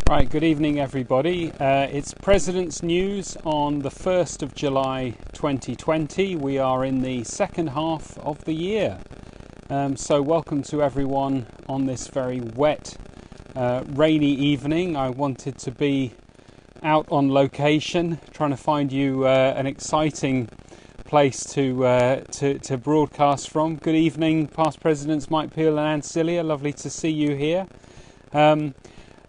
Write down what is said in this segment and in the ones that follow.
Right, good evening everybody. It's President's News on the 1st of July 2020. We are in the second half of the year. So welcome to everyone on this very wet, rainy evening. I wanted to be out on location, trying to find you an exciting place to broadcast from. Good evening, past presidents Mike Peel and Anne Cilia. Lovely to see you here.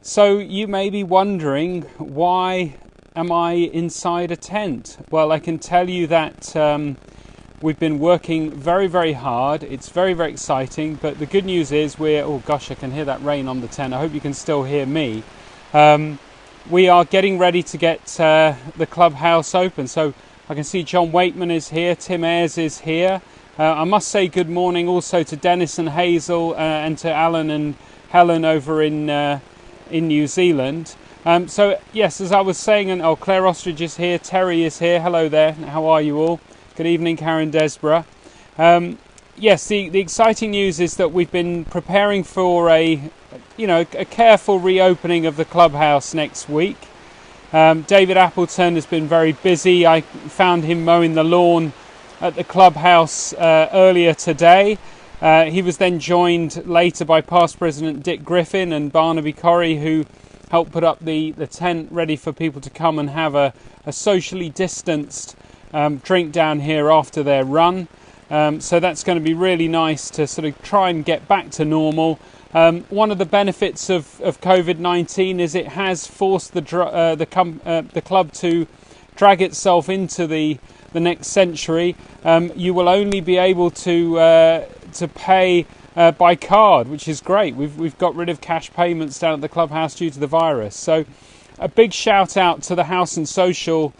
So you may be wondering, why am I inside a tent? Well, I can tell you that we've been working very, very hard. It's very, very exciting. But the good news is oh gosh, I can hear that rain on the tent. I hope you can still hear me. We are getting ready to get the clubhouse open. So I can see John Waitman is here. Tim Ayres is here. I must say good morning also to Dennis and Hazel and to Alan and Helen over in New Zealand. So yes, as I was saying, and Claire Ostrich is here, Terry is here. Hello there. How are you all? Good evening, Karen Desborough. Yes, the exciting news is that we've been preparing for a careful reopening of the clubhouse next week. David Appleton has been very busy. I found him mowing the lawn at the clubhouse earlier today. He was then joined later by past President Dick Griffin and Barnaby Corrie, who helped put up the tent ready for people to come and have a socially distanced drink down here after their run. So that's going to be really nice to sort of try and get back to normal. One of the benefits of COVID-19 is it has forced the club to drag itself into the next century. You will only be able to pay by card, which is great. We've got rid of cash payments down at the clubhouse due to the virus. So a big shout out to the House and Social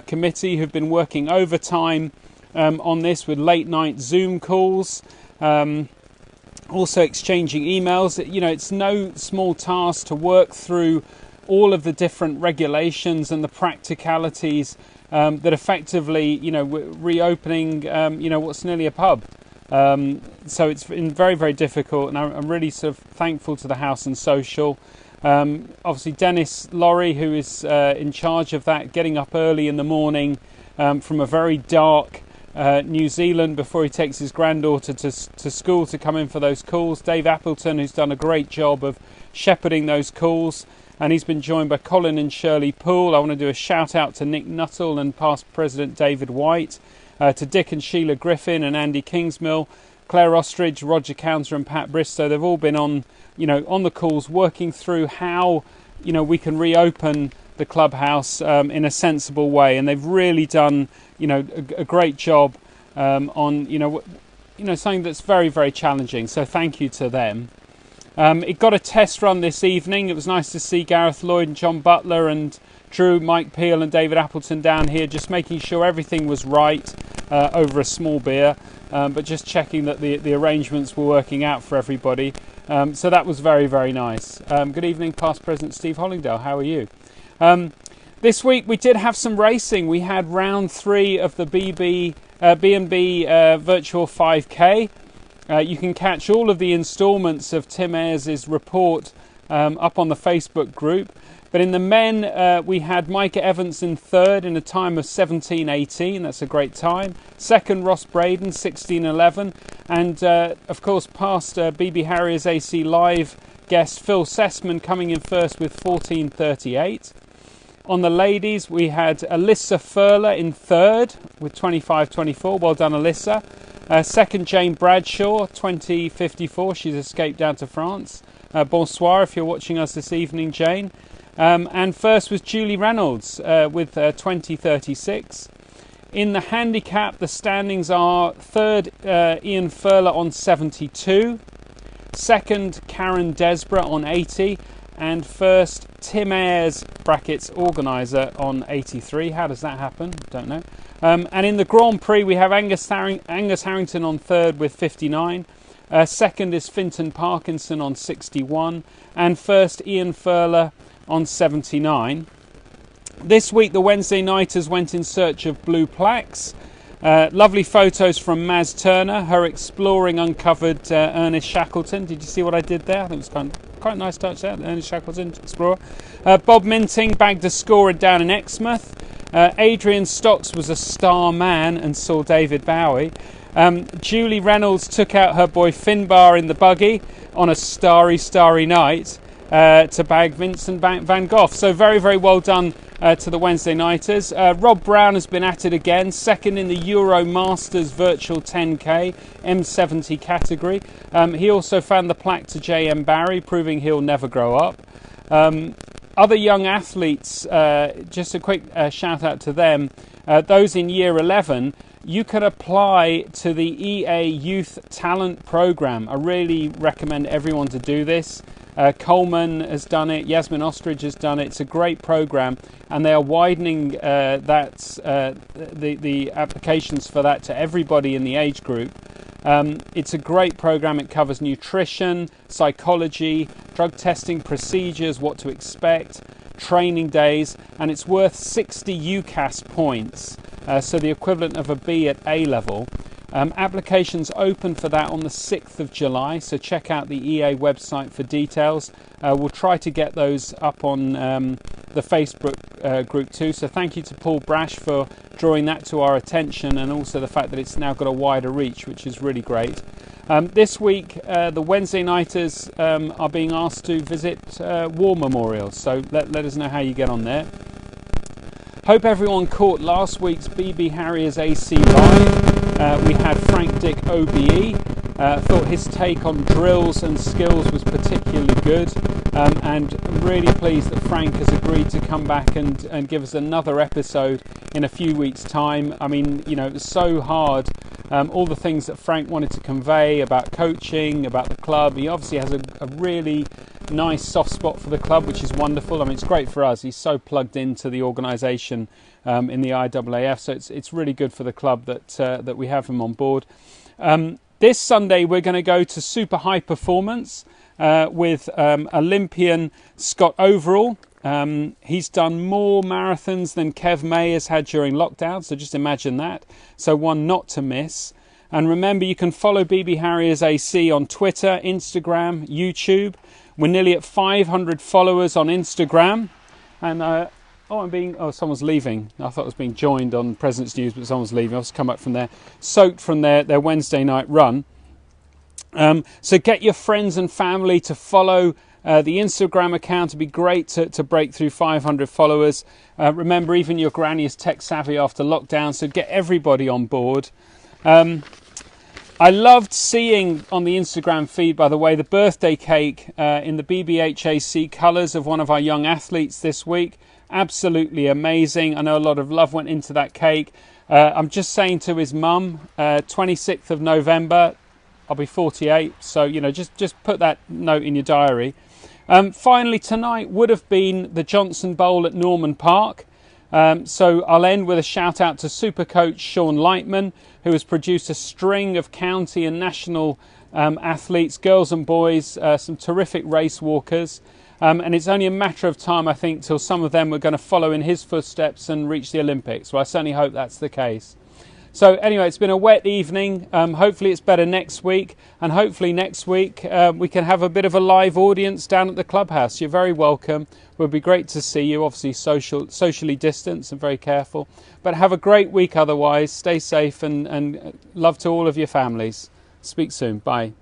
Committee, who've been working overtime on this with late night Zoom calls, also exchanging emails. It's no small task to work through all of the different regulations and the practicalities that effectively, reopening, what's nearly a pub. So it's been very, very difficult, and I'm really sort of thankful to the House and Social. Obviously, Dennis Laurie, who is in charge of that, getting up early in the morning from a very dark New Zealand before he takes his granddaughter to school to come in for those calls. Dave Appleton, who's done a great job of shepherding those calls, and he's been joined by Colin and Shirley Poole. I want to do a shout out to Nick Nuttall and past President David White, to Dick and Sheila Griffin and Andy Kingsmill, Claire Ostrich, Roger Counter and Pat Bristow. They've all been on the calls, working through how we can reopen the clubhouse in a sensible way, and they've really done a great job on something that's very, very challenging. So thank you to them. It got a test run this evening. It was nice to see Gareth Lloyd and John Butler and Drew, Mike Peel and David Appleton down here, just making sure everything was right over a small beer, but just checking that the arrangements were working out for everybody. So that was very, very nice. Good evening, past President Steve Hollingdale. How are you? This week we did have some racing. We had round 3 of the B&B Virtual 5K. You can catch all of the instalments of Tim Ayres' report up on the Facebook group. But in the men, we had Micah Evans in third in a time of 17:18. That's a great time. Second, Ross Braden, 16:11. And, of course, past BB Harriers AC Live guest Phil Sessman coming in first with 14:38. On the ladies, we had Alyssa Furler in third with 25:24. Well done, Alyssa. Second, Jane Bradshaw, 20:54. She's escaped down to France. Bonsoir if you're watching us this evening, Jane. And first was Julie Reynolds with 20:36. In the handicap, the standings are third, Ian Furler on 72. Second, Karen Desborough on 80. And first, Tim Ayres, brackets organiser, on 83. How does that happen? Don't know. And in the Grand Prix, we have Angus Harrington on third with 59. Second is Finton Parkinson on 61. And first, Ian Furler on 79. This week, the Wednesday nighters went in search of blue plaques. Lovely photos from Maz Turner, her exploring uncovered Ernest Shackleton. Did you see what I did there? I think it was quite a nice touch there, Ernest Shackleton, explorer. Bob Minting bagged a scorer down in Exmouth. Adrian Stocks was a star man and saw David Bowie. Julie Reynolds took out her boy Finbar in the buggy on a starry night to bag Vincent van Gogh. So very, very well done to the Wednesday Nighters. Rob Brown has been at it again, second in the Euro Masters Virtual 10K M70 category. He also found the plaque to J.M. Barry, proving he'll never grow up. Other young athletes, just a quick shout out to them. Those in year 11, you can apply to the EA Youth Talent Programme. I really recommend everyone to do this. Coleman has done it, Yasmin Ostrich has done it. It's a great programme, and they are widening the applications for that to everybody in the age group. It's a great programme. It covers nutrition, psychology, drug testing procedures, what to expect, training days, and it's worth 60 UCAS points, so the equivalent of a B at A level. Applications open for that on the 6th of July, so check out the EA website for details. We'll try to get those up on the Facebook group too, so thank you to Paul Brash for drawing that to our attention, and also the fact that it's now got a wider reach, which is really great. This week the Wednesday Nighters are being asked to visit war memorials, so let us know how you get on there. Hope everyone caught last week's BB Harriers AC Live. We had Frank Dick OBE. Thought his take on drills and skills was particularly good, and really pleased that Frank has agreed to come back and give us another episode in a few weeks' time. I mean, you know, it was so hard, all the things that Frank wanted to convey about coaching, about the club. He obviously has a really nice soft spot for the club, which is wonderful. I mean, it's great for us. He's so plugged into the organisation in the IAAF, so it's really good for the club that we have him on board. This Sunday we're going to go to Super High Performance with Olympian Scott Overall. He's done more marathons than Kev May has had during lockdown, so just imagine that. So one not to miss. And remember, you can follow BB Harriers AC on Twitter, Instagram, YouTube. We're nearly at 500 followers on Instagram. And someone's leaving. I thought I was being joined on President's News, but someone's leaving. I've just come up from there, soaked from their Wednesday night run. So get your friends and family to follow the Instagram account. It'd be great to break through 500 followers. Remember, even your granny is tech savvy after lockdown, so get everybody on board. I loved seeing on the Instagram feed, by the way, the birthday cake in the BBHAC colours of one of our young athletes this week. Absolutely amazing. I know a lot of love went into that cake. I'm just saying to his mum, 26th of November, I'll be 48. So, you know, just put that note in your diary. Finally, tonight would have been the Johnson Bowl at Norman Park. So I'll end with a shout out to super coach Sean Lightman, who has produced a string of county and national athletes, girls and boys, some terrific race walkers. And it's only a matter of time, I think, till some of them are going to follow in his footsteps and reach the Olympics. Well, I certainly hope that's the case. So anyway, it's been a wet evening. Hopefully it's better next week. And hopefully next week we can have a bit of a live audience down at the Clubhouse. You're very welcome. It would be great to see you. Obviously socially distanced and very careful. But have a great week otherwise. Stay safe and love to all of your families. Speak soon. Bye.